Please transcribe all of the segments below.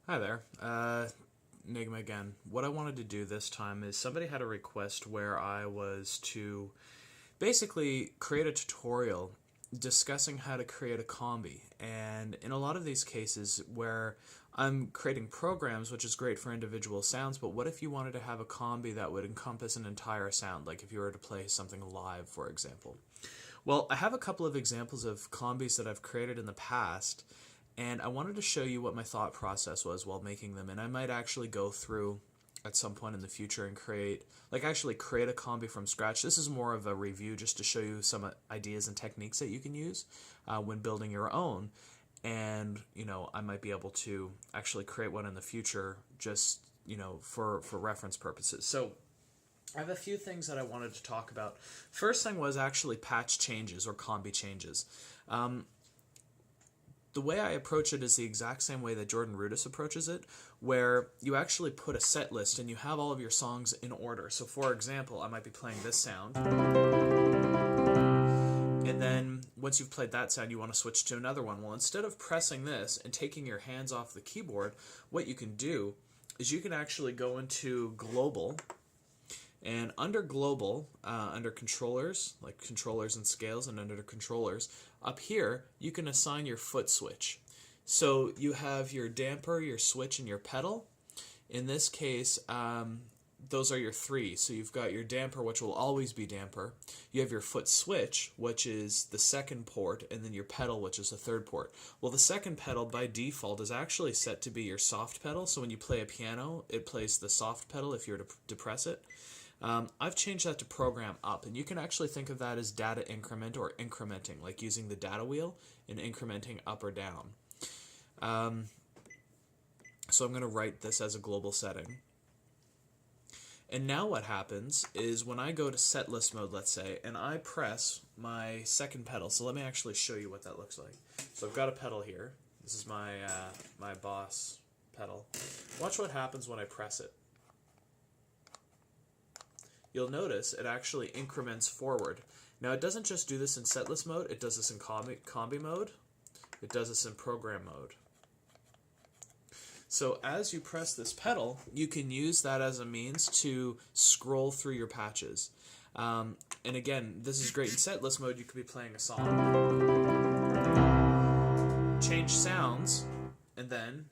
Hi there, Enigma again. What I wanted to do this time is somebody had a request where I was to basically create a tutorial discussing how to create a combi. And in a lot of these cases where I'm creating programs, which is great for individual sounds, but what if you wanted to have a combi that would encompass an entire sound, like if you were to play something live, for example? Well, I have a couple of examples of combis that I've created in the past, and I wanted to show you what my thought process was while making them. And I might actually go through at some point in the future and actually create a combi from scratch. This is more of a review just to show you some ideas and techniques that you can use when building your own. And, I might be able to actually create one in the future just, for reference purposes. So I have a few things that I wanted to talk about. First thing was actually patch changes or combi changes. The way I approach it is the exact same way that Jordan Rudess approaches it, where you actually put a set list and you have all of your songs in order. So for example, I might be playing this sound, and then once you've played that sound, you want to switch to another one. Well, instead of pressing this and taking your hands off the keyboard, what you can do is you can actually go into Global, and under Global, under Controllers, like Controllers and Scales, and under Controllers, up here, you can assign your foot switch. So you have your damper, your switch, and your pedal. In this case, those are your three. So you've got your damper, which will always be damper. You have your foot switch, which is the second port, and then your pedal, which is the third port. Well, the second pedal, by default, is actually set to be your soft pedal. So when you play a piano, it plays the soft pedal if you were to depress it. I've changed that to program up, and you can actually think of that as data increment or incrementing, like using the data wheel and incrementing up or down. So I'm going to write this as a global setting. And now what happens is when I go to set list mode, let's say, and I press my second pedal. So let me actually show you what that looks like. So I've got a pedal here. This is my, my boss pedal. Watch what happens when I press it. You'll notice it actually increments forward. Now it doesn't just do this in setlist mode, it does this in combi mode, it does this in program mode. So as you press this pedal, you can use that as a means to scroll through your patches. And again, this is great in setlist mode. You could be playing a song, change sounds, and then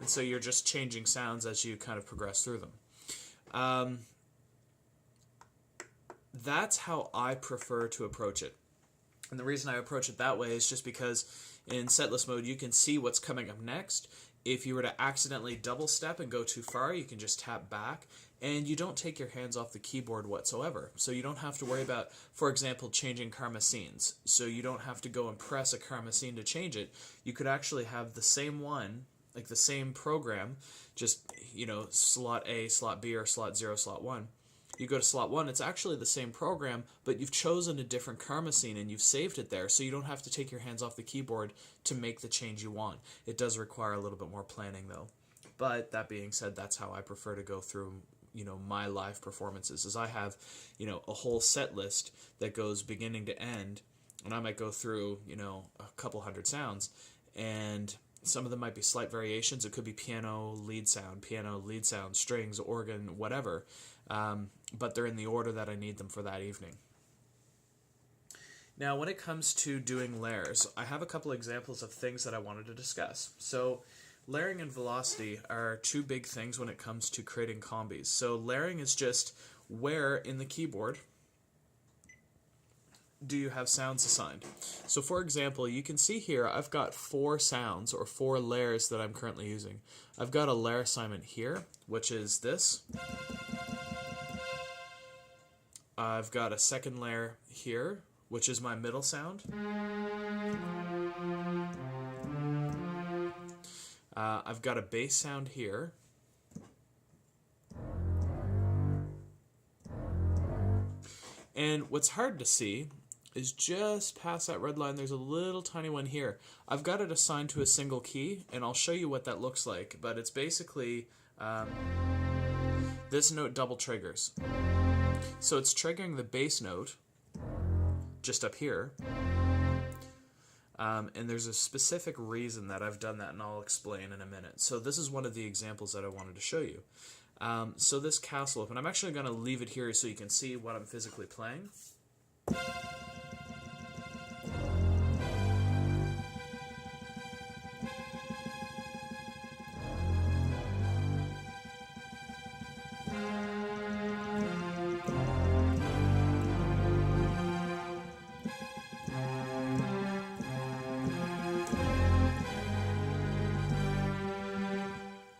so you're just changing sounds as you kind of progress through them. That's how I prefer to approach it. And the reason I approach it that way is just because in setlist mode you can see what's coming up next. If you were to accidentally double step and go too far, you can just tap back, and you don't take your hands off the keyboard whatsoever. So you don't have to worry about, for example, changing karma scenes. So you don't have to go and press a karma scene to change it. You could actually have the same one, like the same program, just, slot A, slot B, or slot 0, slot 1. You go to slot 1, it's actually the same program, but you've chosen a different karma scene and you've saved it there, so you don't have to take your hands off the keyboard to make the change you want. It does require a little bit more planning, though. But that being said, that's how I prefer to go through my live performances, is I have a whole set list that goes beginning to end, and I might go through a couple hundred sounds, and some of them might be slight variations. It could be piano, lead sound, strings, organ, whatever. But they're in the order that I need them for that evening. Now, when it comes to doing layers, I have a couple examples of things that I wanted to discuss. So, layering and velocity are two big things when it comes to creating combis. So, layering is just where in the keyboard do you have sounds assigned. So for example, you can see here I've got 4 sounds or 4 layers that I'm currently using. I've got a layer assignment here, which is this. I've got a second layer here, which is my middle sound. I've got a bass sound here. And what's hard to see is just past that red line, there's a little tiny one here. I've got it assigned to a single key, and I'll show you what that looks like, but it's basically this note double triggers. So it's triggering the bass note just up here. And there's a specific reason that I've done that, and I'll explain in a minute. So this is one of the examples that I wanted to show you. So this castle open, I'm actually going to leave it here so you can see what I'm physically playing.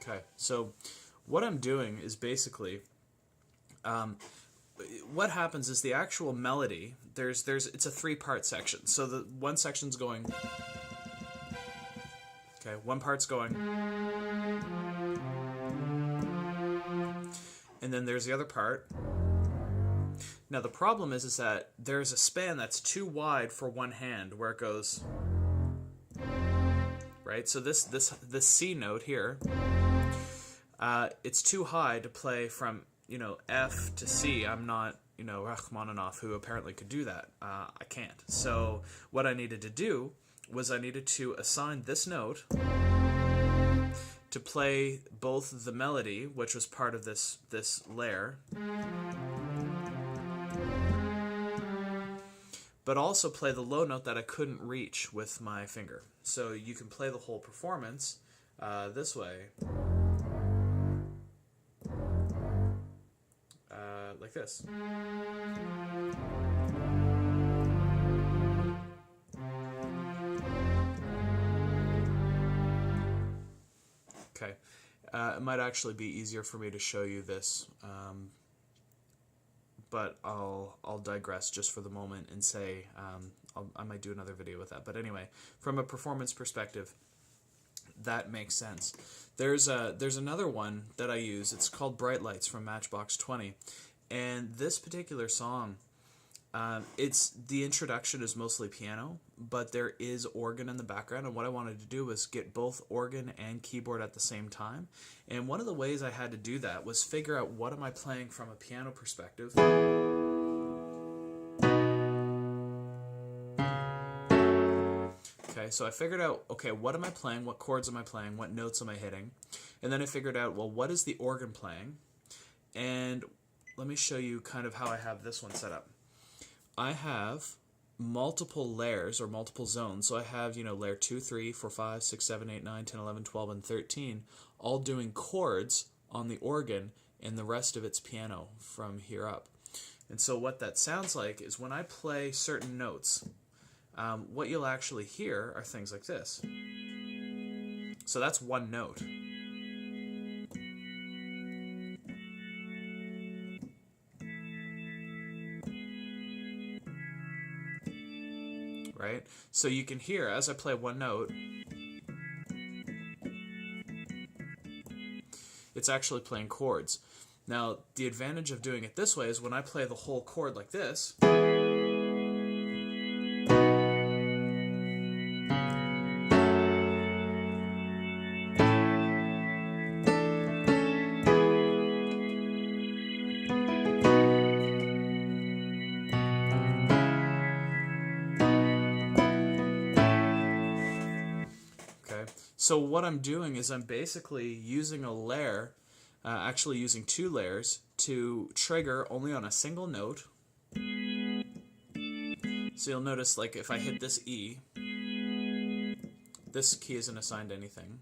Okay, so what I'm doing is basically, what happens is the actual melody, it's a 3-part section. So the one section's going, okay, one part's going, and then there's the other part. Now the problem is that there's a span that's too wide for one hand where it goes, right? So this C note here, it's too high to play from, F to C. I'm not, Rachmaninoff, who apparently could do that. I can't. So what I needed to do was I needed to assign this note to play both the melody, which was part of this layer, but also play the low note that I couldn't reach with my finger. So you can play the whole performance this way. Like this. Okay, it might actually be easier for me to show you this, but I'll digress just for the moment and say I might do another video with that. But anyway, from a performance perspective, that makes sense. There's another one that I use. It's called Bright Lights from Matchbox 20. And this particular song, the introduction is mostly piano, but there is organ in the background, and what I wanted to do was get both organ and keyboard at the same time. And one of the ways I had to do that was figure out what am I playing from a piano perspective. Okay, so I figured out, okay, what am I playing, what chords am I playing, what notes am I hitting, and then I figured out, well, what is the organ playing, and let me show you kind of how I have this one set up. I have multiple layers or multiple zones. So I have, layer 2, 3, 4, 5, 6, 7, 8, 9, 10, 11, 12, and 13 all doing chords on the organ, and the rest of it's piano from here up. And so what that sounds like is when I play certain notes, what you'll actually hear are things like this. So that's one note. Right? So you can hear, as I play one note, it's actually playing chords. Now, the advantage of doing it this way is when I play the whole chord like this, so what I'm doing is I'm basically using a layer, actually using 2 layers, to trigger only on a single note. So you'll notice, like, if I hit this E, this key isn't assigned anything.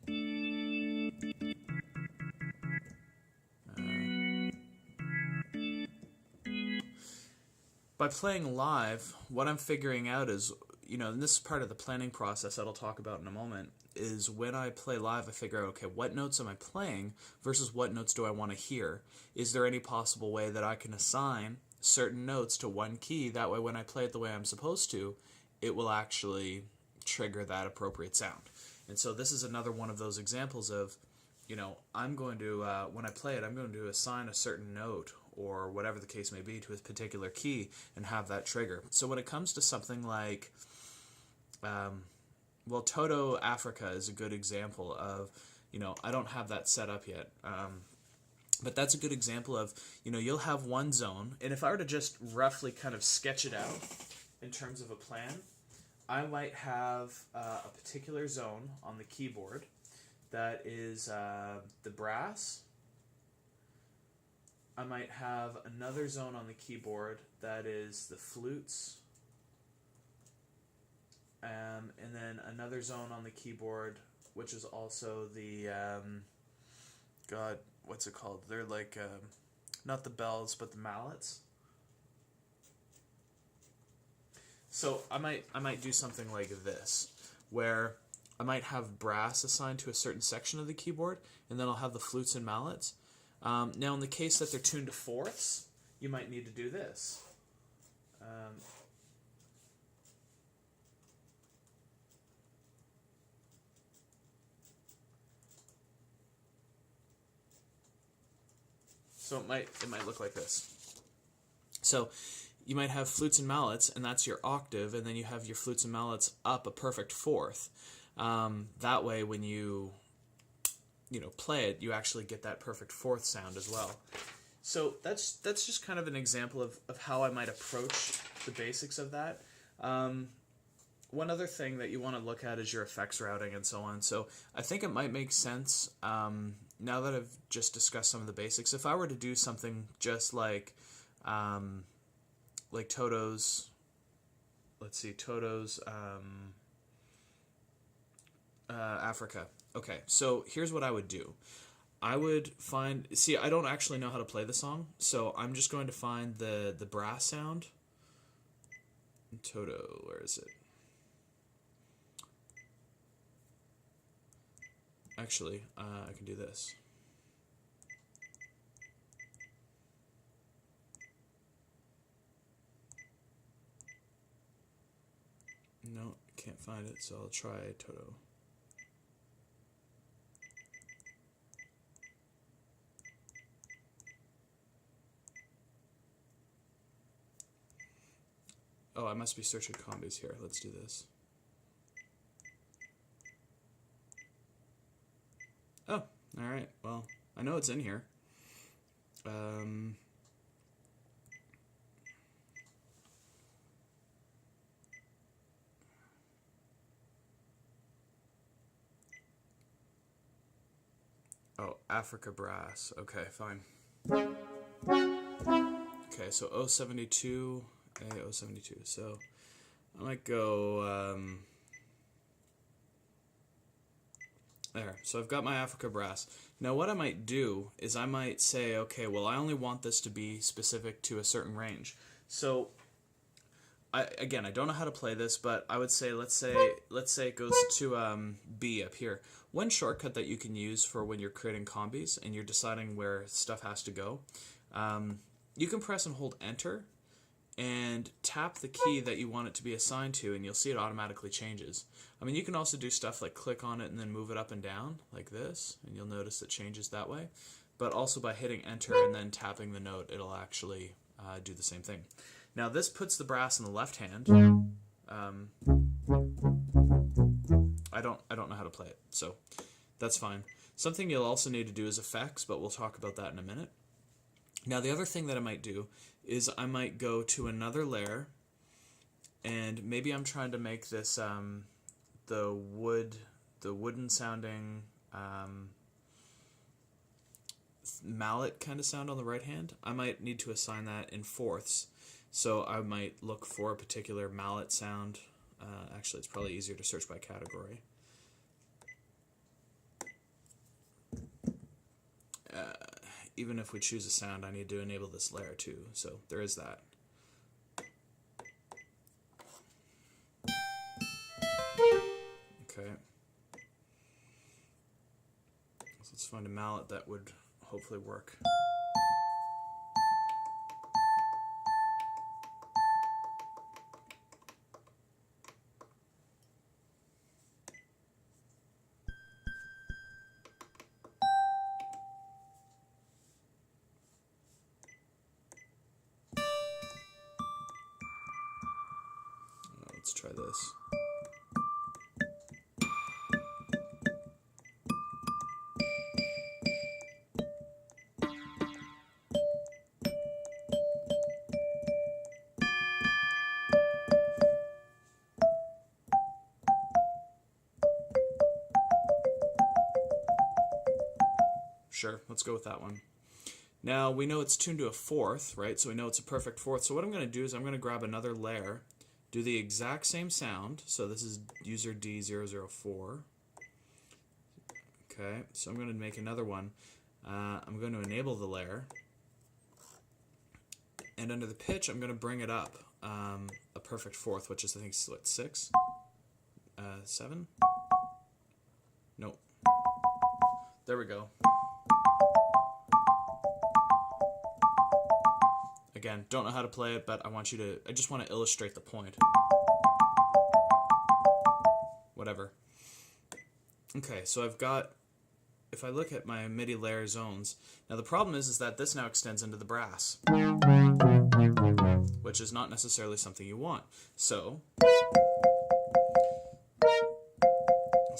By playing live, what I'm figuring out is, and this is part of the planning process that I'll talk about in a moment, is when I play live, I figure out, okay, what notes am I playing versus what notes do I want to hear? Is there any possible way that I can assign certain notes to one key? That way when I play it the way I'm supposed to, it will actually trigger that appropriate sound. And so this is another one of those examples of, I'm going to, when I play it, I'm going to assign a certain note or whatever the case may be to a particular key and have that trigger. So when it comes to something like, well, Toto Africa is a good example of, I don't have that set up yet. But that's a good example of, you'll have one zone, and if I were to just roughly kind of sketch it out in terms of a plan, I might have a particular zone on the keyboard that is the brass. I might have another zone on the keyboard that is the flutes, and then another zone on the keyboard which is also the God, what's it called? They're like not the bells, but the mallets. So I might do something like this, where I might have brass assigned to a certain section of the keyboard, and then I'll have the flutes and mallets. Now, in the case that they're tuned to fourths, you might need to do this. So it might look like this. So you might have flutes and mallets, and that's your octave, and then you have your flutes and mallets up a perfect fourth. That way, when you play it, you actually get that perfect fourth sound as well. So that's just kind of an example of how I might approach the basics of that. One other thing that you want to look at is your effects routing and so on. So I think it might make sense, now that I've just discussed some of the basics, if I were to do something just like Toto's, let's see, Toto's Africa. Okay, so here's what I would do. I would I don't actually know how to play the song, so I'm just going to find the brass sound. Toto, where is it? Actually, I can do this. No, can't find it, so I'll try Toto. Oh, I must be searching combis here. Let's do this. Oh, alright. Well, I know it's in here. Oh, Africa Brass. Okay, fine. Okay, so 072, A072. So I might go, there. So I've got my Africa Brass. Now what I might do is I might say, okay, well I only want this to be specific to a certain range. So I don't know how to play this, but I would say, let's say it goes to B up here. One shortcut that you can use for when you're creating combis and you're deciding where stuff has to go, you can press and hold Enter and tap the key that you want it to be assigned to, and you'll see it automatically changes. I mean, you can also do stuff like click on it and then move it up and down like this, and you'll notice it changes that way. But also by hitting Enter and then tapping the note, it'll actually do the same thing. Now this puts the brass in the left hand. I don't know how to play it, so that's fine. Something you'll also need to do is effects, but we'll talk about that in a minute. Now the other thing that I might do is I might go to another layer, and maybe I'm trying to make this the wooden sounding mallet kind of sound on the right hand. I might need to assign that in fourths. So I might look for a particular mallet sound. Actually, it's probably easier to search by category. Even if we choose a sound, I need to enable this layer too. So there is that. Okay. So let's find a mallet that would hopefully work. Let's try this. let's go with that one. Now, we know it's tuned to a fourth, right? So we know it's a perfect fourth. So what I'm going to do is I'm going to grab another layer, do the exact same sound. So this is user D004. Okay, so I'm going to make another one. I'm going to enable the layer. And under the pitch, I'm going to bring it up a perfect fourth, which is, I think, what, 6? 7? Nope. There we go. Again, don't know how to play it, but I just want to illustrate the point. Whatever. Okay, so I've got, if I look at my MIDI layer zones, now the problem is that this now extends into the brass, which is not necessarily something you want. So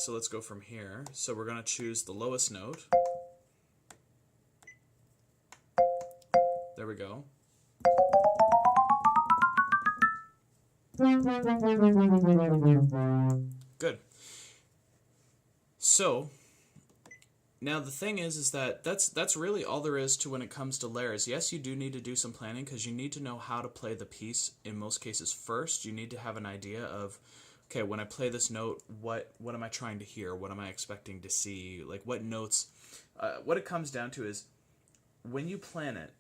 let's go from here. So we're going to choose the lowest note. There we go. Good. So now the thing is that that's really all there is to when it comes to layers. Yes, you do need to do some planning because you need to know how to play the piece in most cases first. You need to have an idea of, okay, when I play this note, what am I trying to hear? What am I expecting to see? Like what notes? What it comes down to is when you plan it,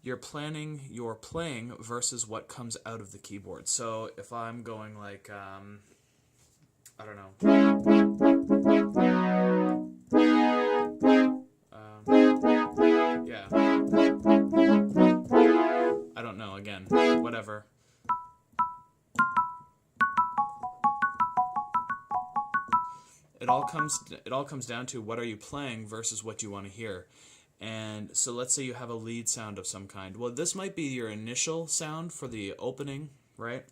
you're planning your playing versus what comes out of the keyboard. So if I'm going like, I don't know. Yeah. I don't know, again, whatever. It all comes down to what are you playing versus what you want to hear. And so let's say you have a lead sound of some kind. Well, this might be your initial sound for the opening, right?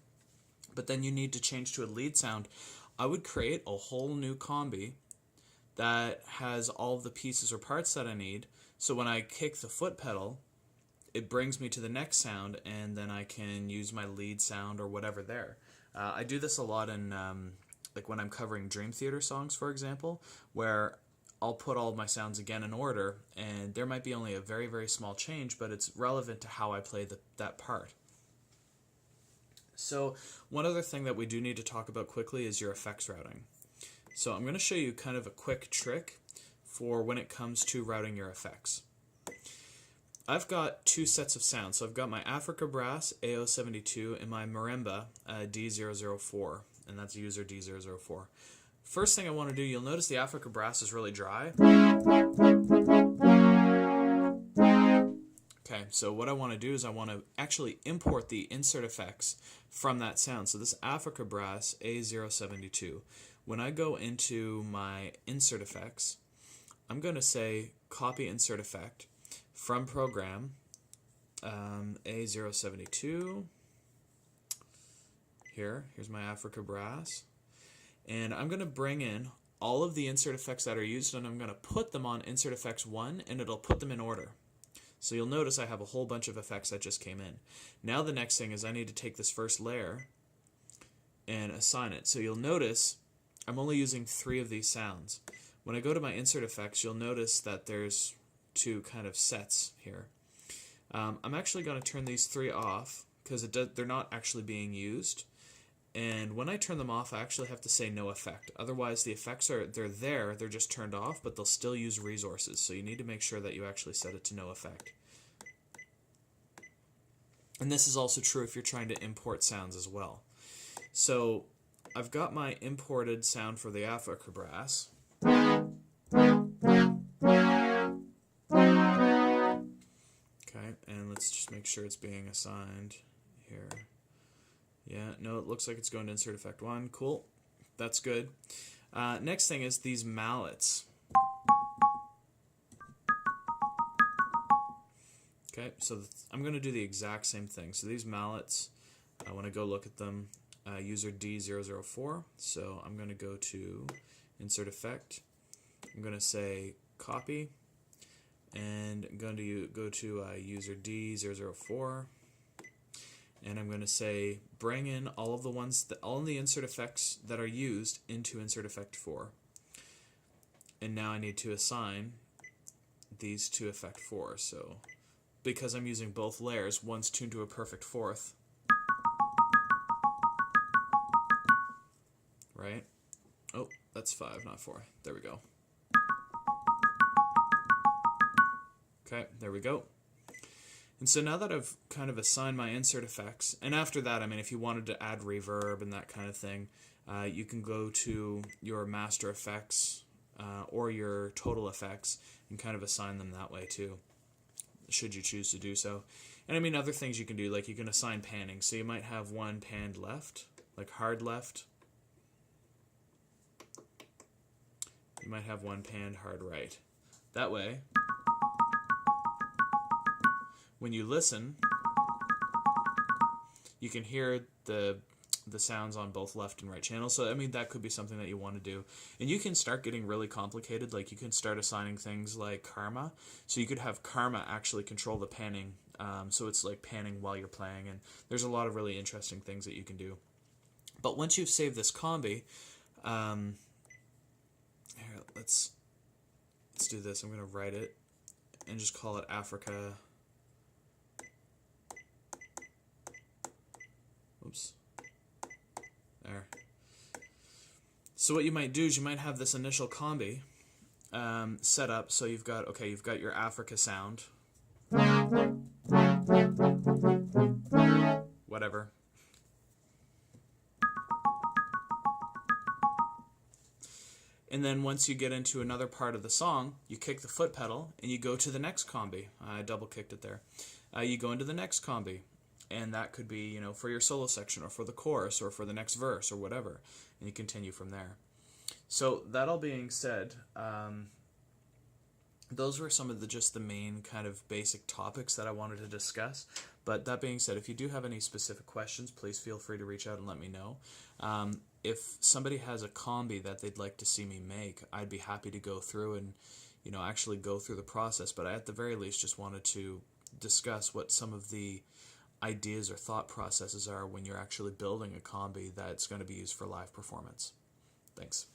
But then you need to change to a lead sound. I would create a whole new combi that has all of the pieces or parts that I need. So when I kick the foot pedal, it brings me to the next sound, and then I can use my lead sound or whatever there. I do this a lot in like when I'm covering Dream Theater songs, for example, where I'll put all of my sounds again in order, and there might be only a very, very small change, but it's relevant to how I play that part. So one other thing that we do need to talk about quickly is your effects routing. So I'm going to show you kind of a quick trick for when it comes to routing your effects. I've got two sets of sounds. So I've got my Africa Brass A072 and my Marimba D004, and that's user D004. First thing I want to do, you'll notice the Africa Brass is really dry. Okay, so what I want to do is I want to actually import the insert effects from that sound. So this Africa Brass A072, when I go into my insert effects, I'm going to say copy insert effect from program A072. Here's my Africa Brass. And I'm going to bring in all of the insert effects that are used, and I'm going to put them on insert effects 1, and it'll put them in order. So you'll notice I have a whole bunch of effects that just came in. Now the next thing is I need to take this first layer and assign it. So you'll notice I'm only using 3 of these sounds. When I go to my insert effects, you'll notice that there's 2 kind of sets here. I'm actually going to turn these 3 off because they're not actually being used. And when I turn them off, I actually have to say no effect. Otherwise, the effects they're just turned off, but they'll still use resources. So you need to make sure that you actually set it to no effect. And this is also true if you're trying to import sounds as well. So I've got my imported sound for the Africa Brass. Okay, and let's just make sure it's being assigned here. Yeah, no, it looks like it's going to insert effect 1. Cool. That's good. Next thing is these mallets. Okay, so I'm going to do the exact same thing. So these mallets, I want to go look at them, user D004. So I'm going to go to insert effect. I'm going to say copy, and I'm going to go to user D004. And I'm going to say bring in all of the insert effects that are used into insert effect 4. And now I need to assign these to effect 4. So because I'm using both layers, one's tuned to a perfect fourth, right? Oh, that's 5, not 4. There we go. Okay, there we go. And so now that I've kind of assigned my insert effects, and after that, I mean, if you wanted to add reverb and that kind of thing, you can go to your master effects or your total effects and kind of assign them that way too, should you choose to do so. And I mean, other things you can do, like you can assign panning. So you might have one panned left, like hard left. You might have one panned hard right. That way, when you listen, you can hear the sounds on both left and right channels. So I mean, that could be something that you want to do. And you can start getting really complicated. Like you can start assigning things like karma. So you could have karma actually control the panning. So it's like panning while you're playing. And there's a lot of really interesting things that you can do. But once you've saved this combi, here, let's do this. I'm going to write it and just call it Africa. Oops. There. So what you might do is you might have this initial combi set up. So you've got your Africa sound. Whatever. And then once you get into another part of the song, you kick the foot pedal and you go to the next combi. I double kicked it there. You go into the next combi. And that could be, you know, for your solo section or for the chorus or for the next verse or whatever. And you continue from there. So that all being said, those were some of the main kind of basic topics that I wanted to discuss. But that being said, if you do have any specific questions, please feel free to reach out and let me know. If somebody has a combi that they'd like to see me make, I'd be happy to go through and, you know, actually go through the process. But I, at the very least, just wanted to discuss what some of the ideas or thought processes are when you're actually building a combi that's going to be used for live performance. Thanks.